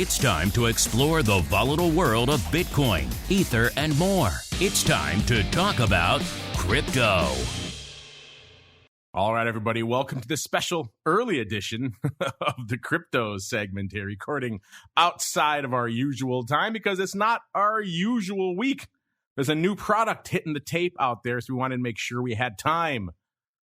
It's time to explore the volatile world of Bitcoin, Ether, and more. It's time to talk about crypto. All right, everybody, welcome to this special early edition of the crypto segment here, recording outside of our usual time because it's not our usual week. There's a new product hitting the tape out there, so we wanted to make sure we had time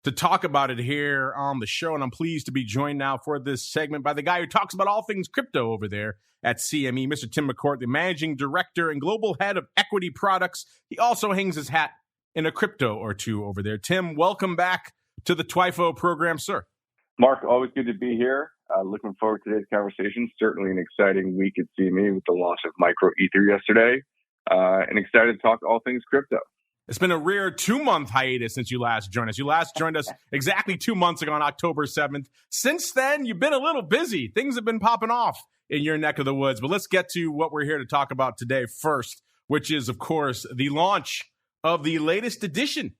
to talk about it here on the show. And I'm pleased to be joined now for this segment by the guy who talks about all things crypto over there at CME, Mr. Tim McCourt, the Managing Director and Global Head of Equity Products. He also hangs his hat in a crypto or two over there. Tim, welcome back to the TWIFO program, sir. Mark, always good to be here. Looking forward to today's conversation. Certainly an exciting week at CME with the launch of Micro Ether yesterday. And excited to talk all things crypto. It's been a rare 2-month hiatus since you last joined us. You last joined us exactly 2 months ago on October 7th. Since then, you've been a little busy. Things have been popping off in your neck of the woods. But let's get to what we're here to talk about today first, which is, of course, the launch of the latest addition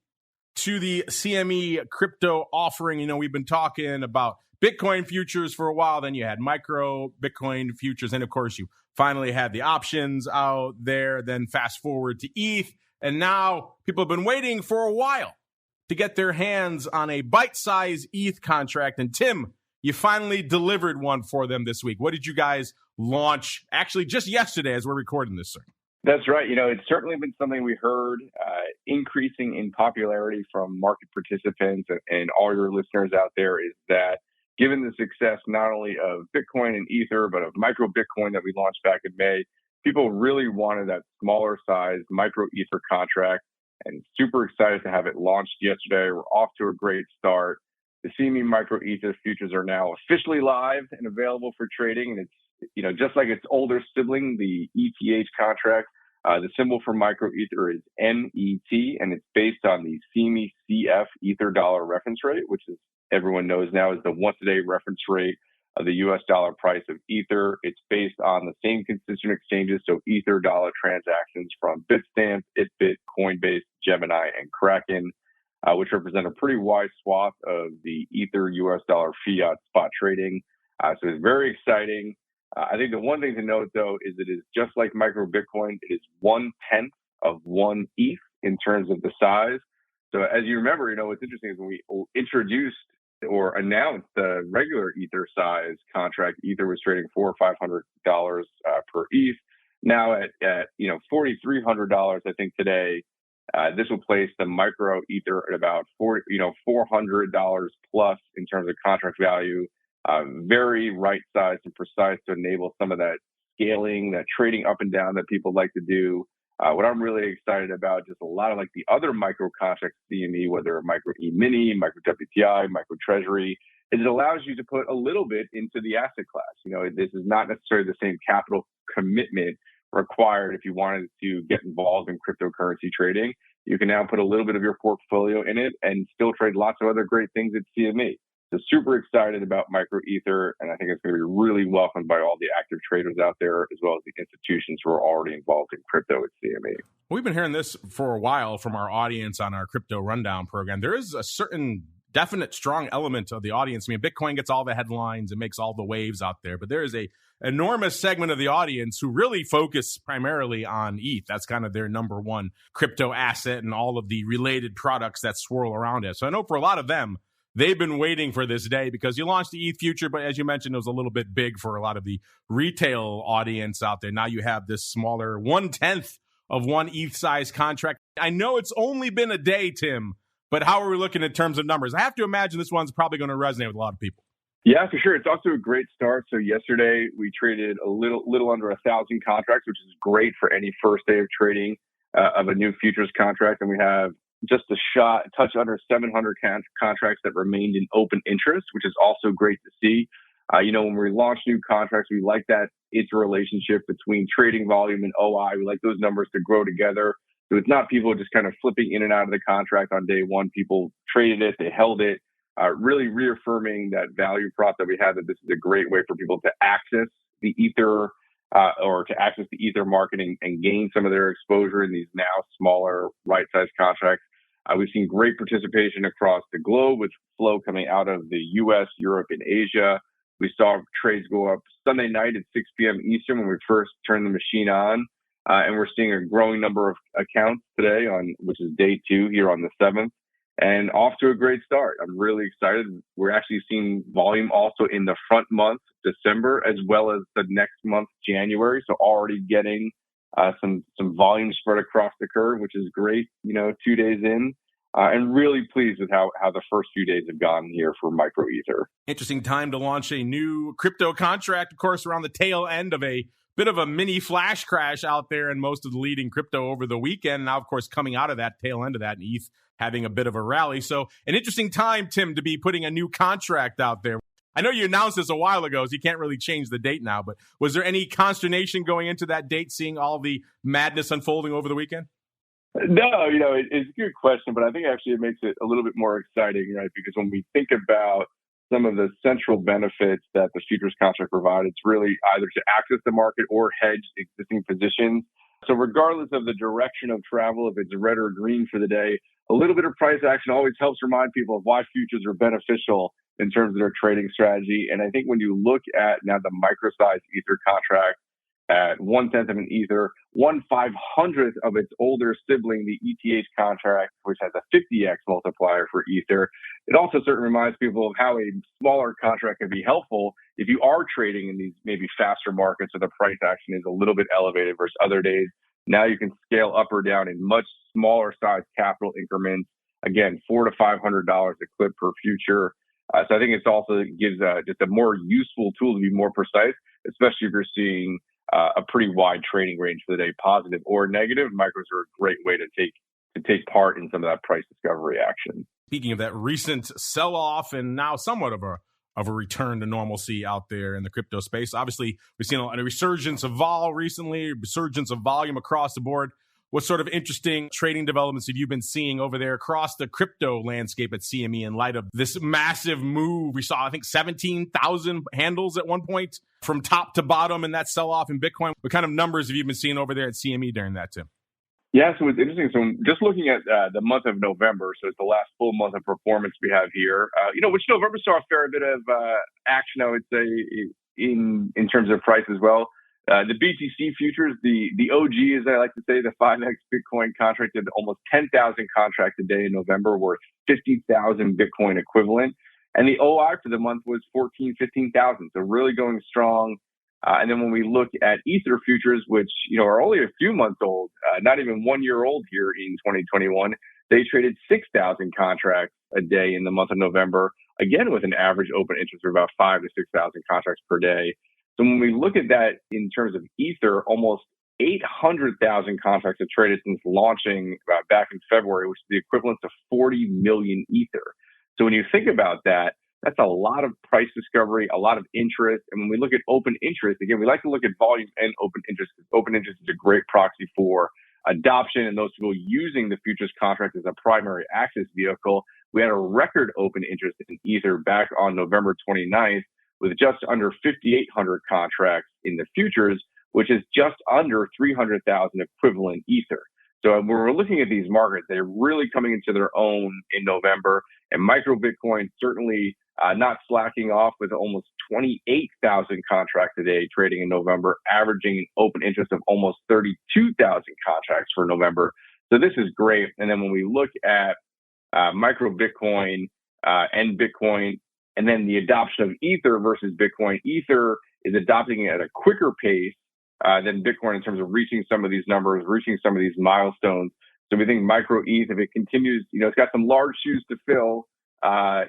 to the CME crypto offering. You know, we've been talking about Bitcoin futures for a while. Then you had micro Bitcoin futures. And, of course, you finally had the options out there. Then fast forward to ETH. And now people have been waiting for a while to get their hands on a bite-sized ETH contract. And Tim, you finally delivered one for them this week. What did you guys launch actually just yesterday as we're recording this, sir? That's right. You know, it's certainly been something we heard increasing in popularity from market participants and all your listeners out there is that given the success not only of Bitcoin and Ether, but of micro Bitcoin that we launched back in May, people really wanted that smaller size micro Ether contract and super excited to have it launched yesterday. We're off to a great start. The CME micro Ether futures are now officially live and available for trading. And it's, you know, just like its older sibling, the ETH contract, the symbol for micro Ether is NET, and it's based on the CME CF Ether dollar reference rate, which is everyone knows now is the once a day reference rate of the US dollar price of Ether. It's based on the same consistent exchanges, so Ether dollar transactions from Bitstamp, Itbit, Coinbase, Gemini, and Kraken, which represent a pretty wide swath of the Ether US dollar fiat spot trading. So it's very exciting. I think the one thing to note, though, is it is just like micro Bitcoin. It is 1/10 of one ETH in terms of the size. So as you remember, you know, what's interesting is when we introduced or announced the regular Ether size contract, Ether was trading $400 or $500 per ETH. Now at $4,300, I think today, this will place the micro Ether at about $400 plus in terms of contract value. Very right sized and precise to enable some of that scaling, that trading up and down that people like to do. What I'm really excited about, just a lot of like the other micro contracts at CME, whether micro E-mini, micro WTI, micro Treasury, is it allows you to put a little bit into the asset class. You know, this is not necessarily the same capital commitment required if you wanted to get involved in cryptocurrency trading. You can now put a little bit of your portfolio in it and still trade lots of other great things at CME. So super excited about micro Ether, and I think it's going to be really welcomed by all the active traders out there, as well as the institutions who are already involved in crypto at CME. We've been hearing this for a while from our audience on our Crypto Rundown program. There is a certain definite strong element of the audience. I mean, Bitcoin gets all the headlines and makes all the waves out there, but there is a enormous segment of the audience who really focus primarily on ETH. That's kind of their number one crypto asset and all of the related products that swirl around it. So I know for a lot of them, they've been waiting for this day because you launched the ETH future, but as you mentioned, it was a little bit big for a lot of the retail audience out there. Now you have this smaller 1/10 of one ETH size contract. I know it's only been a day, Tim, but how are we looking in terms of numbers? I have to imagine this one's probably going to resonate with a lot of people. Yeah, for sure. It's also a great start. So yesterday we traded a little under 1,000 contracts, which is great for any first day of trading of a new futures contract. And we have just a touch under 700 contracts that remained in open interest, which is also great to see. When we launch new contracts, we like that interrelationship between trading volume and OI. We like those numbers to grow together. So it's not people just kind of flipping in and out of the contract on day one. People traded it, they held it, really reaffirming that value prop that we had, that this is a great way for people to access the Ether or to access the Ether market and gain some of their exposure in these now smaller right-sized contracts. We've seen great participation across the globe with flow coming out of the US, Europe, and Asia. We saw trades go up Sunday night at 6 p.m. Eastern when we first turned the machine on. And we're seeing a growing number of accounts today which is day 2 here on the 7th, and off to a great start. I'm really excited. We're actually seeing volume also in the front month, December, as well as the next month, January. So already getting some volume spread across the curve, which is great, 2 days in. And really pleased with how the first few days have gone here for Micro Ether. Interesting time to launch a new crypto contract, of course, around the tail end of a bit of a mini flash crash out there in most of the leading crypto over the weekend. Now, of course, coming out of that tail end of that, and ETH having a bit of a rally. So an interesting time, Tim, to be putting a new contract out there. I know you announced this a while ago, so you can't really change the date now, but was there any consternation going into that date, seeing all the madness unfolding over the weekend? No, it's a good question, but I think actually it makes it a little bit more exciting, right? Because when we think about some of the central benefits that the futures contract provides, it's really either to access the market or hedge existing positions. So regardless of the direction of travel, if it's red or green for the day, a little bit of price action always helps remind people of why futures are beneficial in terms of their trading strategy. And I think when you look at now the micro-sized Ether contract at 1/10 of an Ether, 1/500th of its older sibling, the ETH contract, which has a 50x multiplier for Ether. It also certainly reminds people of how a smaller contract can be helpful if you are trading in these maybe faster markets where the price action is a little bit elevated versus other days. Now you can scale up or down in much smaller size capital increments. Again, $400 to $500 a clip per future. So I think it also gives just a more useful tool to be more precise, especially if you're seeing a pretty wide trading range for the day, positive or negative. Micros are a great way to take part in some of that price discovery action. Speaking of that recent sell-off and now somewhat of a return to normalcy out there in the crypto space, obviously we've seen a resurgence of vol recently, resurgence of volume across the board. What sort of interesting trading developments have you been seeing over there across the crypto landscape at CME in light of this massive move? We saw, I think, 17,000 handles at one point from top to bottom in that sell-off in Bitcoin. What kind of numbers have you been seeing over there at CME during that, Tim? Yeah, so it's interesting. So just looking at the month of November, so it's the last full month of performance we have here, which November saw a fair bit of action, I would say, in terms of price as well. The BTC futures, the OG, as I like to say, the 5X Bitcoin contracted almost 10,000 contracts a day in November, worth 50,000 Bitcoin equivalent. And the OI for the month was 15,000. So really going strong. And then when we look at Ether futures, which, are only a few months old, not even 1 year old here in 2021, they traded 6,000 contracts a day in the month of November, again, with an average open interest of about 5,000 to 6,000 contracts per day. So when we look at that in terms of Ether, almost 800,000 contracts have traded since launching back in February, which is the equivalent to 40 million Ether. So when you think about that, that's a lot of price discovery, a lot of interest. And when we look at open interest, again, we like to look at volume and open interest. Open interest is a great proxy for adoption and those people using the futures contract as a primary access vehicle. We had a record open interest in Ether back on November 29th. With just under 5,800 contracts in the futures, which is just under 300,000 equivalent Ether. So when we're looking at these markets, they're really coming into their own in November. And micro Bitcoin certainly not slacking off with almost 28,000 contracts a day trading in November, averaging an open interest of almost 32,000 contracts for November. So this is great. And then when we look at micro Bitcoin and Bitcoin, and then the adoption of Ether versus Bitcoin, Ether is adopting it at a quicker pace than Bitcoin in terms of reaching some of these numbers, reaching some of these milestones. So we think micro ETH, if it continues, it's got some large shoes to fill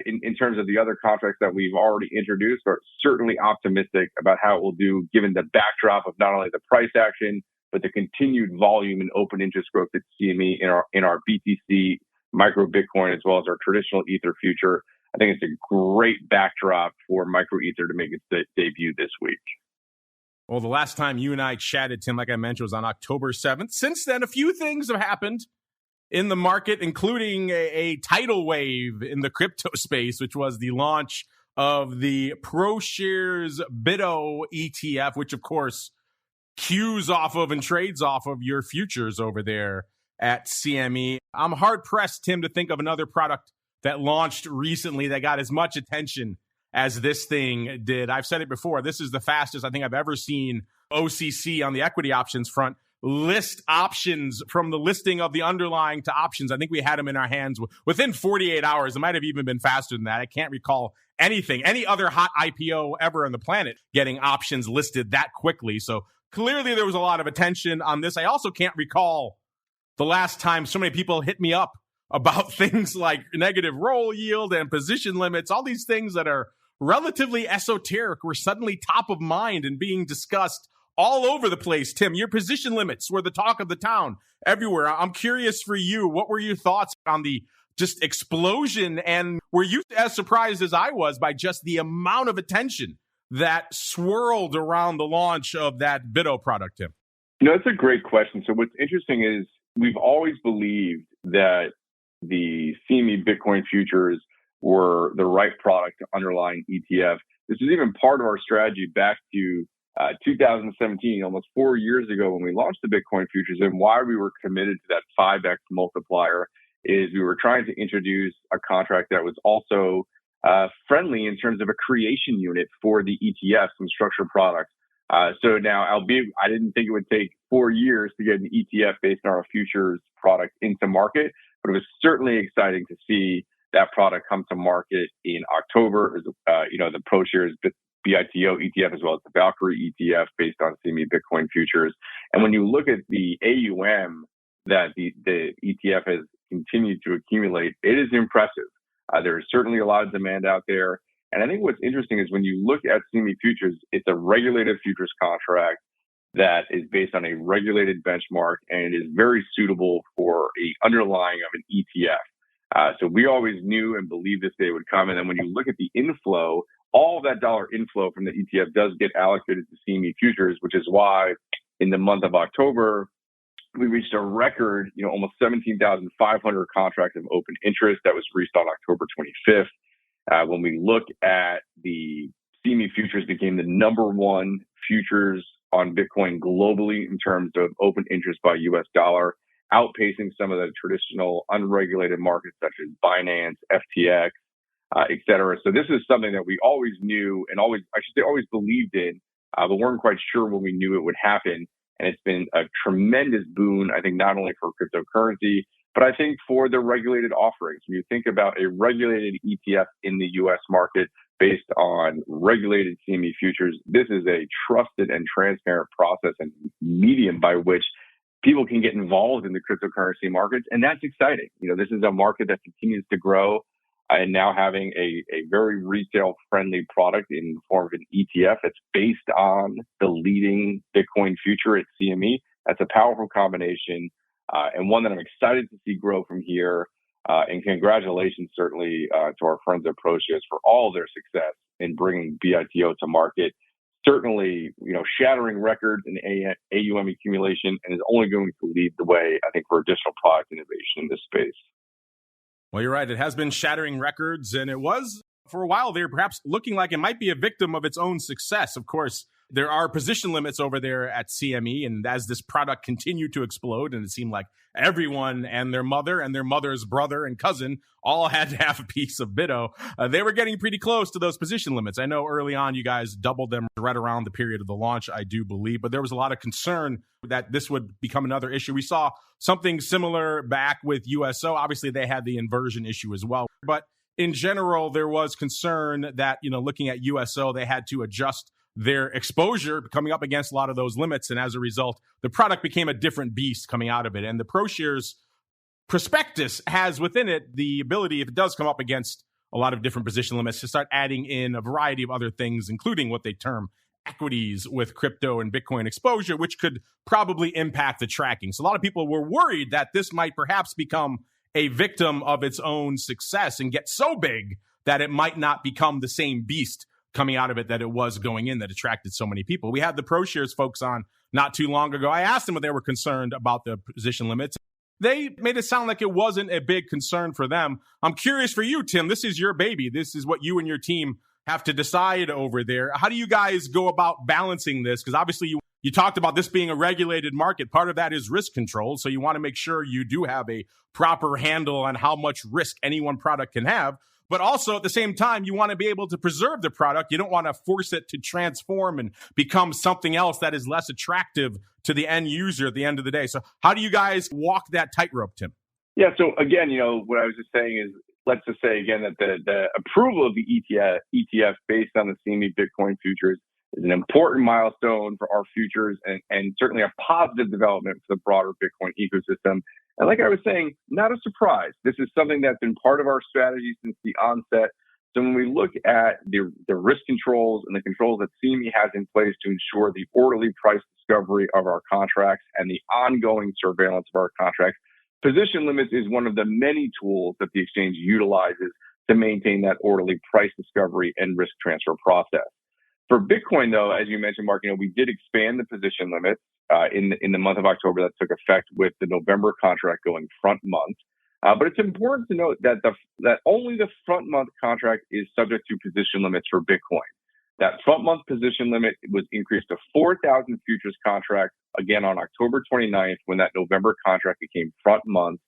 in terms of the other contracts that we've already introduced, but certainly optimistic about how it will do given the backdrop of not only the price action, but the continued volume and open interest growth at CME in our BTC, micro Bitcoin, as well as our traditional Ether future. I think it's a great backdrop for micro Ether to make its debut this week. Well, the last time you and I chatted, Tim, like I mentioned, was on October 7th. Since then, a few things have happened in the market, including a tidal wave in the crypto space, which was the launch of the ProShares BITO ETF, which, of course, cues off of and trades off of your futures over there at CME. I'm hard-pressed, Tim, to think of another product that launched recently that got as much attention as this thing did. I've said it before. This is the fastest I think I've ever seen OCC on the equity options front list options from the listing of the underlying to options. I think we had them in our hands within 48 hours. It might have even been faster than that. I can't recall any other hot IPO ever on the planet getting options listed that quickly. So clearly there was a lot of attention on this. I also can't recall the last time so many people hit me up about things like negative roll yield and position limits. All these things that are relatively esoteric were suddenly top of mind and being discussed all over the place. Tim, your position limits were the talk of the town everywhere. I'm curious for you, what were your thoughts on the just explosion? And were you as surprised as I was by just the amount of attention that swirled around the launch of that BITO product, Tim? That's a great question. So what's interesting is we've always believed that the CME Bitcoin futures were the right product to underlying ETF. This is even part of our strategy back to 2017, almost 4 years ago when we launched the Bitcoin futures, and why we were committed to that 5x multiplier is we were trying to introduce a contract that was also friendly in terms of a creation unit for the ETFs and structured products. So now, albeit I didn't think it would take 4 years to get an ETF based on our futures product into market, but it was certainly exciting to see that product come to market in October. The ProShares BITO ETF as well as the Valkyrie ETF based on CME Bitcoin futures. And when you look at the AUM that the ETF has continued to accumulate, it is impressive. There is certainly a lot of demand out there. And I think what's interesting is when you look at CME futures, it's a regulated futures contract that is based on a regulated benchmark and is very suitable for a underlying of an ETF. So we always knew and believed this day would come. And then when you look at the inflow, all of that dollar inflow from the ETF does get allocated to CME futures, which is why in the month of October, we reached a record, almost 17,500 contracts of open interest that was reached on October 25th. When we look at the CME futures became the number one futures on Bitcoin globally in terms of open interest by US dollar, outpacing some of the traditional unregulated markets such as Binance, FTX, et cetera. So this is something that we always knew and always believed in, but weren't quite sure when we knew it would happen. And it's been a tremendous boon, I think, not only for cryptocurrency, but I think for the regulated offerings. When you think about a regulated ETF in the U.S. market based on regulated CME futures, this is a trusted and transparent process and medium by which people can get involved in the cryptocurrency markets. And that's exciting. This is a market that continues to grow. And now having a very retail-friendly product in the form of an ETF that's based on the leading Bitcoin future at CME, that's a powerful combination and one that I'm excited to see grow from here. And congratulations, certainly, to our friends at ProShares for all their success in bringing BITO to market. Certainly, shattering records in AUM accumulation, and is only going to lead the way, I think, for additional product innovation in this space. Well, you're right. It has been shattering records, and it was for a while there perhaps looking like it might be a victim of its own success. Of course, there are position limits over there at CME, and as this product continued to explode, and it seemed like everyone and their mother and their mother's brother and cousin all had to have a piece of BITO, they were getting pretty close to those position limits. I know early on you guys doubled them right around the period of the launch, I do believe, but there was a lot of concern that this would become another issue. We saw something similar back with USO. Obviously, they had the inversion issue as well. But in general, there was concern that, looking at USO, they had to adjust their exposure coming up against a lot of those limits. And as a result, the product became a different beast coming out of it. And the ProShares prospectus has within it the ability, if it does come up against a lot of different position limits, to start adding in a variety of other things, including what they term equities with crypto and Bitcoin exposure, which could probably impact the tracking. So a lot of people were worried that this might perhaps become a victim of its own success and get so big that it might not become the same beast coming out of it that it was going in that attracted so many people. We had the ProShares folks on not too long ago. I asked them if they were concerned about the position limits. They made it sound like it wasn't a big concern for them. I'm curious for you, Tim. This is your baby. This is what you and your team have to decide over there. How do you guys go about balancing this? Because obviously you talked about this being a regulated market. Part of that is risk control. So you want to make sure you do have a proper handle on how much risk any one product can have. But also at the same time, you want to be able to preserve the product. You don't want to force it to transform and become something else that is less attractive to the end user at the end of the day. So how do you guys walk that tightrope, Tim? Yeah. So again, what I was just saying is, let's just say again that the approval of the ETF based on the CME Bitcoin futures is an important milestone for our futures and certainly a positive development for the broader Bitcoin ecosystem. And like I was saying, not a surprise. This is something that's been part of our strategy since the onset. So when we look at the risk controls and the controls that CME has in place to ensure the orderly price discovery of our contracts and the ongoing surveillance of our contracts, position limits is one of the many tools that the exchange utilizes to maintain that orderly price discovery and risk transfer process. For Bitcoin, though, as you mentioned, Mark, we did expand the position limits in the month of October. That took effect with the November contract going front month. But it's important to note that that only the front month contract is subject to position limits for Bitcoin. That front month position limit was increased to 4,000 futures contracts again on October 29th when that November contract became front month.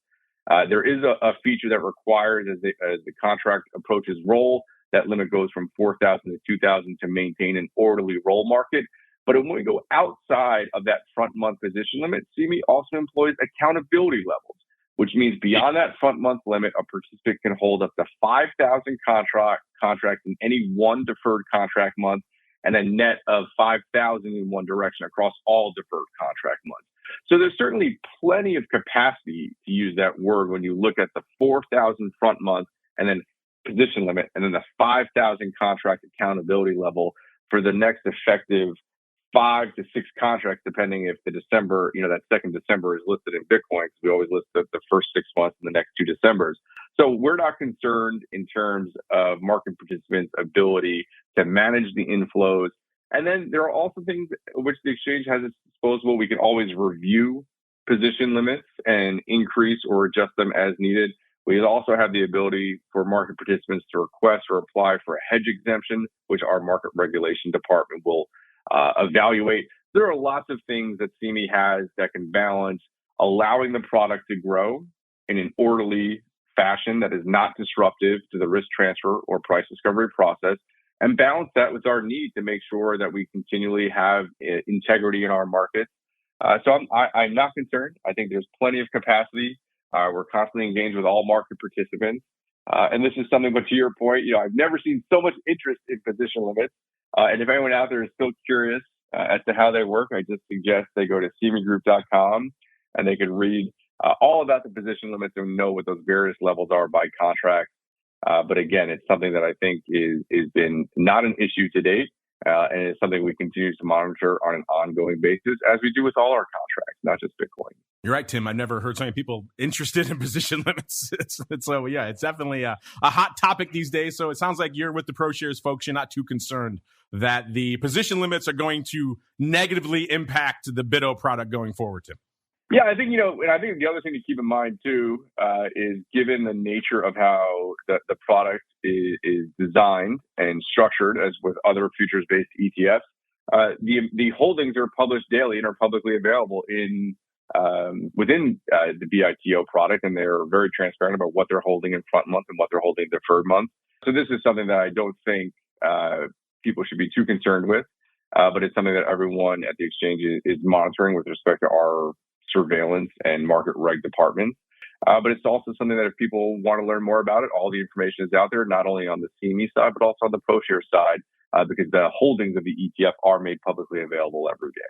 There is a feature that requires as the contract approaches roll, that limit goes from 4,000 to 2,000 to maintain an orderly roll market. But when we go outside of that front month position limit, CME also employs accountability levels, which means beyond that front month limit, a participant can hold up to 5,000 contracts in any one deferred contract month and a net of 5,000 in one direction across all deferred contract months. So there's certainly plenty of capacity, to use that word, when you look at the 4,000 front month and then position limit and then the 5,000 contract accountability level for the next effective 5 to 6 contracts, depending if the December, that second December is listed in Bitcoin, because we always list the first 6 months and the next 2 Decembers. So we're not concerned in terms of market participants' ability to manage the inflows. And then there are also things which the exchange has at its disposal. We can always review position limits and increase or adjust them as needed. We also have the ability for market participants to request or apply for a hedge exemption, which our market regulation department will evaluate. There are lots of things that CME has that can balance allowing the product to grow in an orderly fashion that is not disruptive to the risk transfer or price discovery process, and balance that with our need to make sure that we continually have integrity in our markets. So I'm not concerned. I think there's plenty of capacity. We're constantly engaged with all market participants. And this is something, but to your point, I've never seen so much interest in position limits. And if anyone out there is still curious as to how they work, I just suggest they go to cmegroup.com and they can read all about the position limits and know what those various levels are by contract. But again, it's something that I think is been not an issue to date. And it's something we continue to monitor on an ongoing basis, as we do with all our contracts, not just Bitcoin. You're right, Tim. I've never heard so many people interested in position limits. It's definitely a hot topic these days. So it sounds like you're with the ProShares folks. You're not too concerned that the position limits are going to negatively impact the BITO product going forward, Tim. Yeah, I think, and I think the other thing to keep in mind too is given the nature of how the product is designed and structured, as with other futures-based ETFs, the holdings are published daily and are publicly available within the BITO product, and they're very transparent about what they're holding in front month and what they're holding in deferred month. So this is something that I don't think people should be too concerned with, but it's something that everyone at the exchange is monitoring with respect to our surveillance and market reg departments. But it's also something that if people want to learn more about it, all the information is out there, not only on the CME side, but also on the ProShares side, because the holdings of the ETF are made publicly available every day.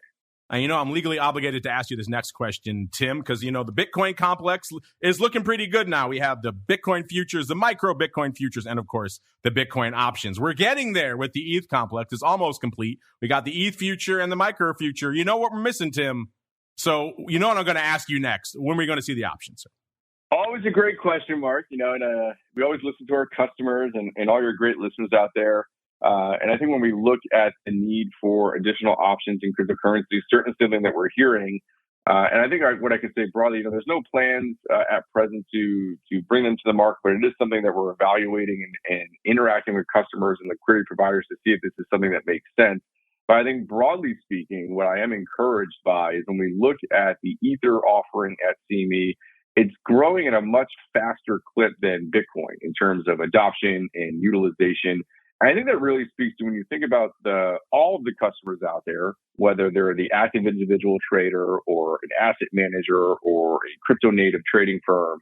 And I'm legally obligated to ask you this next question, Tim, because, the Bitcoin complex is looking pretty good now. We have the Bitcoin futures, the micro Bitcoin futures, and of course, the Bitcoin options. We're getting there with the ETH complex. It's almost complete. We got the ETH future and the micro future. You know what we're missing, Tim? So, what I'm going to ask you next. When are we going to see the options, sir? Always a great question, Mark. And we always listen to our customers and all your great listeners out there. And I think when we look at the need for additional options in cryptocurrency, certainly something that we're hearing. And I think what I could say broadly, there's no plans at present to bring them to the market, but it is something that we're evaluating and interacting with customers and liquidity providers to see if this is something that makes sense. But I think broadly speaking, what I am encouraged by is when we look at the Ether offering at CME, it's growing at a much faster clip than Bitcoin in terms of adoption and utilization. And I think that really speaks to when you think about all of the customers out there, whether they're the active individual trader or an asset manager or a crypto native trading firm,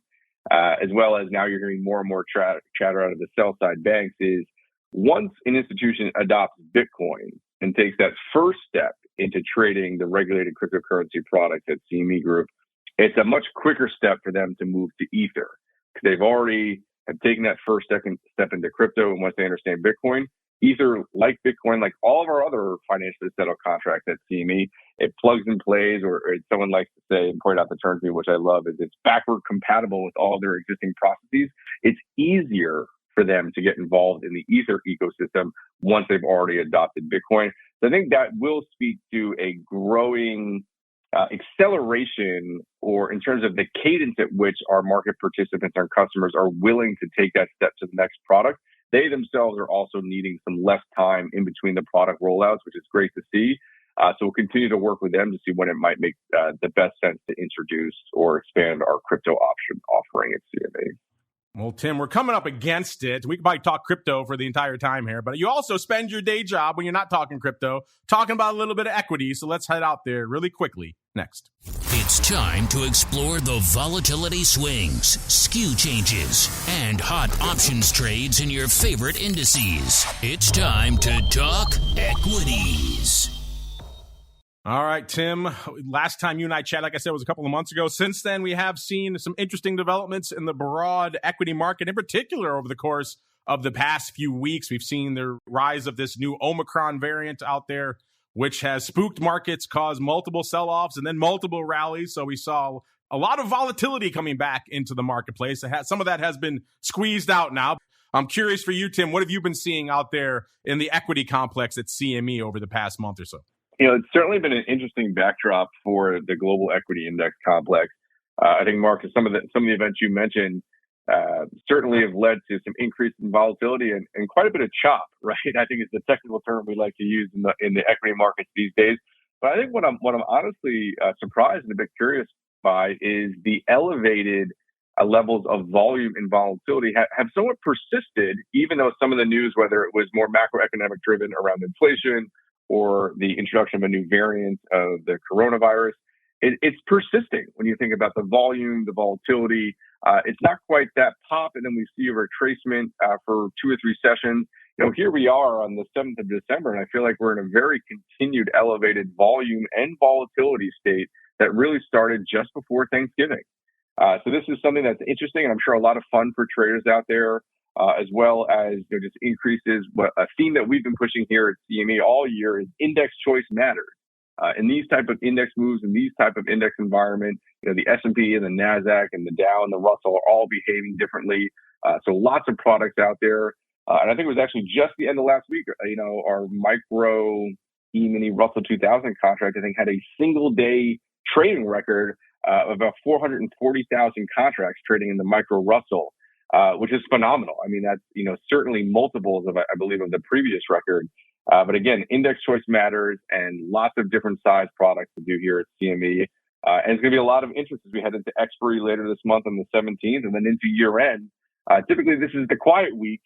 as well as now you're hearing more and more chatter out of the sell side banks, is once an institution adopts Bitcoin and takes that first step into trading the regulated cryptocurrency products at CME Group, it's a much quicker step for them to move to Ether, because they've already have taken that first step into crypto. And once they understand Bitcoin, Ether, like Bitcoin, like all of our other financially settled contracts at CME, it plugs and plays, or someone likes to say and point out the term to me, which I love, is it's backward compatible with all their existing processes. It's easier for them to get involved in the Ether ecosystem once they've already adopted Bitcoin. So I think that will speak to a growing acceleration, or in terms of the cadence at which our market participants, our customers, are willing to take that step to the next product. They themselves are also needing some less time in between the product rollouts, which is great to see. So we'll continue to work with them to see when it might make the best sense to introduce or expand our crypto option offering at CME. Well, Tim, we're coming up against it. We could probably talk crypto for the entire time here, but you also spend your day job when you're not talking crypto, talking about a little bit of equity. So let's head out there really quickly next. It's time to explore the volatility swings, skew changes, and hot options trades in your favorite indices. It's time to talk equities. All right, Tim, last time you and I chatted, like I said, was a couple of months ago. Since then, we have seen some interesting developments in the broad equity market, in particular over the course of the past few weeks. We've seen the rise of this new Omicron variant out there, which has spooked markets, caused multiple sell-offs and then multiple rallies. So we saw a lot of volatility coming back into the marketplace. Some of that has been squeezed out now. I'm curious for you, Tim, what have you been seeing out there in the equity complex at CME over the past month or so? It's certainly been an interesting backdrop for the global equity index complex. I think, Marcus, some of the events you mentioned certainly have led to some increase in volatility and quite a bit of chop, right? I think it's the technical term we like to use in the equity markets these days. But I think what I'm honestly surprised and a bit curious by is the elevated levels of volume and volatility have somewhat persisted, even though some of the news, whether it was more macroeconomic driven around inflation or the introduction of a new variant of the coronavirus, it's persisting when you think about the volume, the volatility. It's not quite that pop, and then we see a retracement for 2 or 3 sessions. Here we are on the 7th of December, and I feel like we're in a very continued elevated volume and volatility state that really started just before Thanksgiving. So this is something that's interesting, and I'm sure a lot of fun for traders out there. As well as just increases. A theme that we've been pushing here at CME all year is index choice matters. In these type of index moves, in these type of index environment, the S&P and the NASDAQ and the Dow and the Russell are all behaving differently. So lots of products out there. And I think it was actually just the end of last week, our micro E-mini Russell 2000 contract, I think, had a single day trading record of about 440,000 contracts trading in the micro Russell. Which is phenomenal. I mean, that's, certainly multiples of, I believe, of the previous record. But again, index choice matters and lots of different size products to do here at CME. And it's going to be a lot of interest as we head into expiry later this month on the 17th and then into year end. Typically, this is the quiet week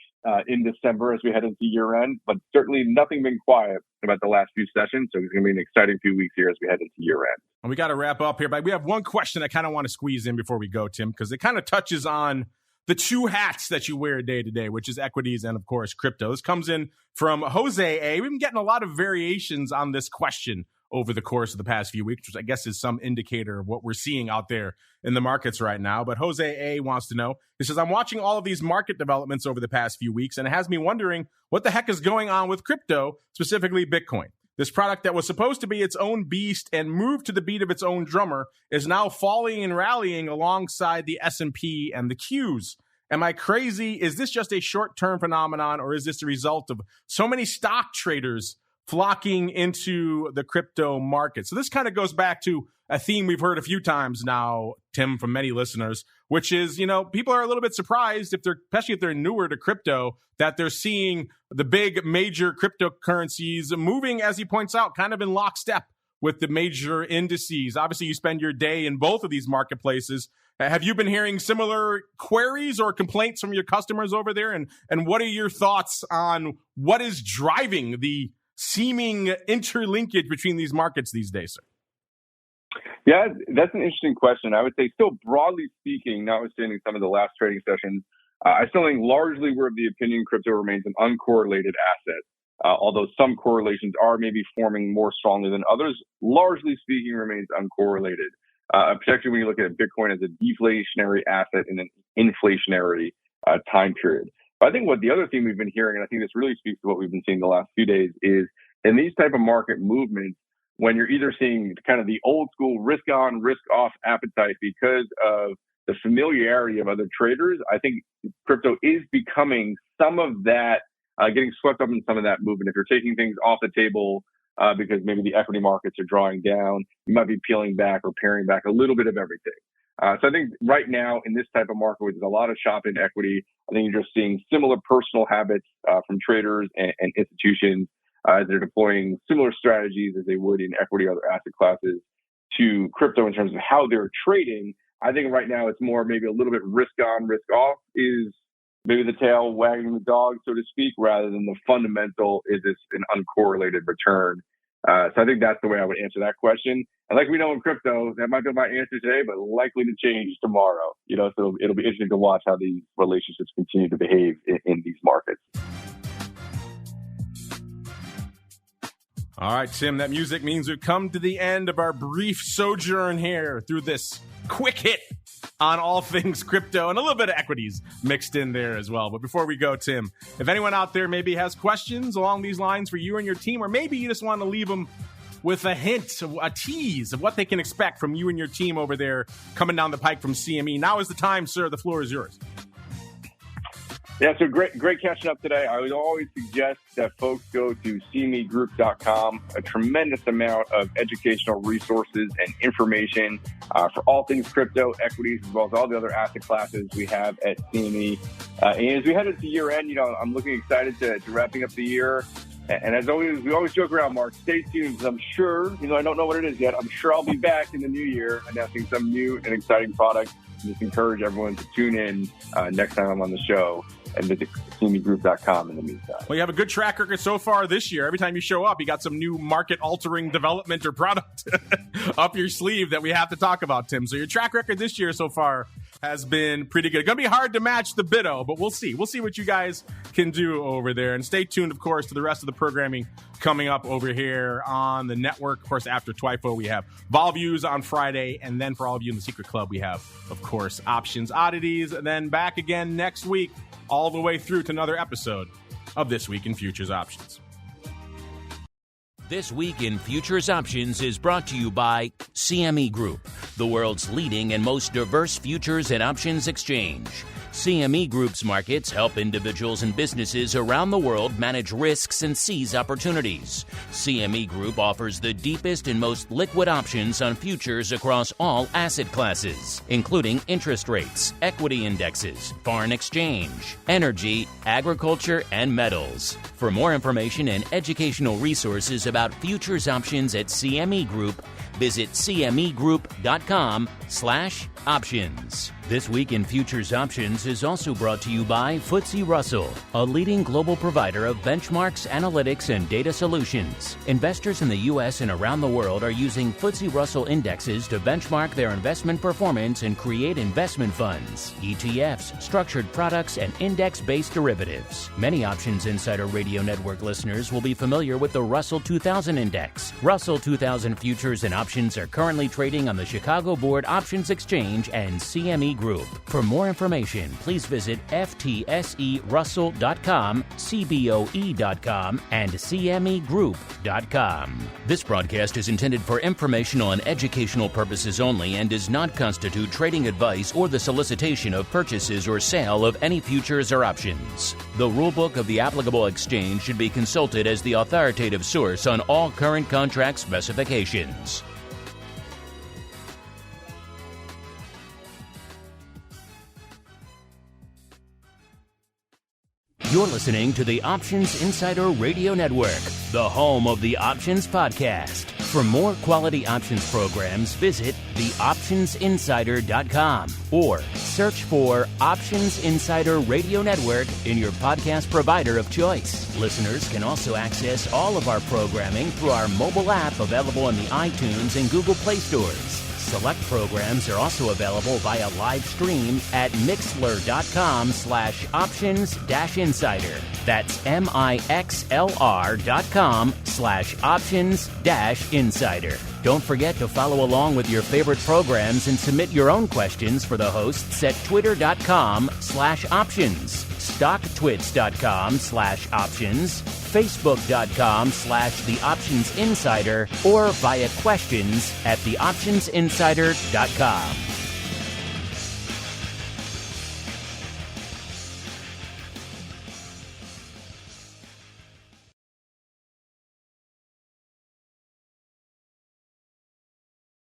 in December as we head into year end, but certainly nothing been quiet about the last few sessions. So it's going to be an exciting few weeks here as we head into year end. And we got to wrap up here, but we have one question I kind of want to squeeze in before we go, Tim, because it kind of touches on the 2 hats that you wear day to day, which is equities and, of course, crypto. This comes in from Jose A. We've been getting a lot of variations on this question over the course of the past few weeks, which I guess is some indicator of what we're seeing out there in the markets right now. But Jose A. wants to know, he says, I'm watching all of these market developments over the past few weeks, and it has me wondering what the heck is going on with crypto, specifically Bitcoin. This product that was supposed to be its own beast and move to the beat of its own drummer is now falling and rallying alongside the S&P and the Qs. Am I crazy? Is this just a short-term phenomenon, or is this the result of so many stock traders flocking into the crypto market? So this kind of goes back to a theme we've heard a few times now, Tim, from many listeners, which is, people are a little bit surprised especially if they're newer to crypto, that they're seeing the big major cryptocurrencies moving, as he points out, kind of in lockstep with the major indices. Obviously, you spend your day in both of these marketplaces. Have you been hearing similar queries or complaints from your customers over there? And what are your thoughts on what is driving the seeming interlinkage between these markets these days, sir? Yeah, that's an interesting question. I would say still broadly speaking, notwithstanding some of the last trading sessions, I still think largely we're of the opinion crypto remains an uncorrelated asset. Although some correlations are maybe forming more strongly than others, largely speaking remains uncorrelated. Particularly when you look at Bitcoin as a deflationary asset in an inflationary time period. But I think what the other thing we've been hearing, and I think this really speaks to what we've been seeing the last few days, is in these type of market movements, when you're either seeing kind of the old school risk on, risk off appetite because of the familiarity of other traders, I think crypto is becoming some of that, getting swept up in some of that movement. If you're taking things off the table because maybe the equity markets are drawing down, you might be peeling back or paring back a little bit of everything. So I think right now in this type of market where there's a lot of shop in equity, I think you're just seeing similar personal habits from traders and institutions as they're deploying similar strategies as they would in equity or other asset classes to crypto in terms of how they're trading. I think right now it's more maybe a little bit risk on, risk off is maybe the tail wagging the dog, so to speak, rather than the fundamental, is this an uncorrelated return? So I think that's the way I would answer that question. And like we know in crypto, that might be my answer today, but likely to change tomorrow. So it'll be interesting to watch how these relationships continue to behave in these markets. All right, Tim, that music means we've come to the end of our brief sojourn here through this quick hit on all things crypto and a little bit of equities mixed in there as well. But before we go, Tim, if anyone out there maybe has questions along these lines for you and your team, or maybe you just want to leave them with a hint, a tease of what they can expect from you and your team over there coming down the pike from CME, now is the time, sir. The floor is yours. Yeah, so great catching up today. I would always suggest that folks go to cmegroup.com, a tremendous amount of educational resources and information for all things crypto, equities, as well as all the other asset classes we have at CME. And as we head into year end, I'm looking excited to wrapping up the year. And as always, we always joke around, Mark, stay tuned, because I'm sure, I don't know what it is yet, I'm sure I'll be back in the new year announcing some new and exciting product. Just encourage everyone to tune in next time I'm on the show and visit cmegroup.com in the meantime. Well, you have a good track record so far this year. Every time you show up, you got some new market-altering development or product up your sleeve that we have to talk about, Tim. So your track record this year so far has been pretty good. It's going to be hard to match the BITO, but we'll see. We'll see what you guys can do over there. And stay tuned, of course, to the rest of the programming coming up over here on the network. Of course, after TWIFO, we have Vol Views on Friday. And then for all of you in the Secret Club, we have, of course, Options Oddities. And then back again next week, all the way through to another episode of This Week in Futures Options. This Week in Futures Options is brought to you by CME Group, the world's leading and most diverse futures and options exchange. CME Group's markets help individuals and businesses around the world manage risks and seize opportunities. CME Group offers the deepest and most liquid options on futures across all asset classes, including interest rates, equity indexes, foreign exchange, energy, agriculture, and metals. For more information and educational resources about futures options at CME Group, visit cmegroup.com/options. This Week in Futures Options is also brought to you by FTSE Russell, a leading global provider of benchmarks, analytics, and data solutions. Investors in the U.S. and around the world are using FTSE Russell indexes to benchmark their investment performance and create investment funds, ETFs, structured products, and index-based derivatives. Many Options Insider Radio Network listeners will be familiar with the Russell 2000 Index. Russell 2000 futures and options are currently trading on the Chicago Board Options Exchange and CME Group. For more information, please visit ftserussell.com, cboe.com, and cmegroup.com. This broadcast is intended for informational and educational purposes only and does not constitute trading advice or the solicitation of purchases or sale of any futures or options. The rulebook of the applicable exchange should be consulted as the authoritative source on all current contract specifications. You're listening to the Options Insider Radio Network, the home of the Options Podcast. For more quality options programs, visit theoptionsinsider.com or search for Options Insider Radio Network in your podcast provider of choice. Listeners can also access all of our programming through our mobile app available in the iTunes and Google Play stores. Select programs are also available via live stream at mixlr.com/options-insider. That's mixlr.com/options-insider. Don't forget to follow along with your favorite programs and submit your own questions for the hosts at twitter.com/options, stocktwits.com/options, facebook.com/theoptionsinsider, or via questions@theoptionsinsider.com.